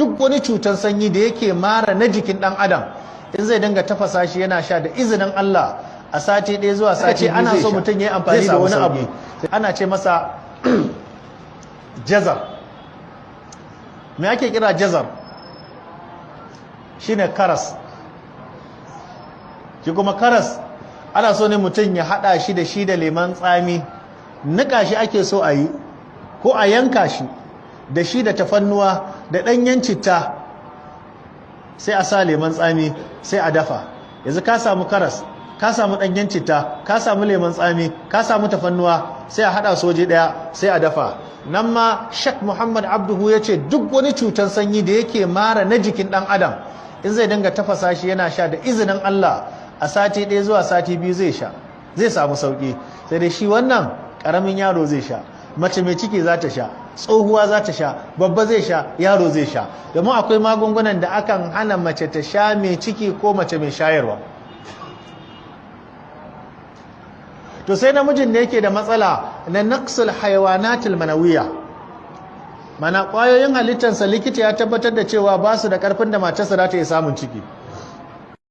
duk wani cutar sanyi da yake mara na jikin dan adam in zai dinga tafasa shi yana sha da izinin Allah a sati ɗaya zuwa sati biyu ana so mutum ya yi amfani da wani abu ana ce masa jazar. Me ake kira jazar? Shine karas. Shi kuma karas ana so ne mutum ya haɗa shi da lemon tsami, nika shi ake so a yi ko a yanka shi da tafannuwa da ɗanyen citta sai a sa lemon tsami sai a dafa. Yanzu ka samu karas, ka samu ɗanyen citta, ka samu lemon tsami, ka samu tafannuwa, sai a haɗa soje ɗaya sai a dafa. Nan ma Sheikh Muhammad Abduhu ya ce duk wani cutar sanyi da yake mara na jikin ɗan adam in zai dinga tafasa shi yana sha da izinin Allah a sati ɗaya zuwa sati biyu zai samu sauƙi. Sai dai shi wannan ƙaramin yaro zai sha, mace mai ciki za ta sha, tsohuwa za ta sha, babba zai sha, yaro zai sha. Domin akwai magungunan da akan hana mace ta sha mai ciki ko mace mai shayarwa. To sai namijin da yake da matsala na naqsul hayawanatil manawiyya, mana ƙwayoyin halittarsa likita ya tabbatar da cewa ba su da ƙarfin da matarsa za ta yi samun ciki.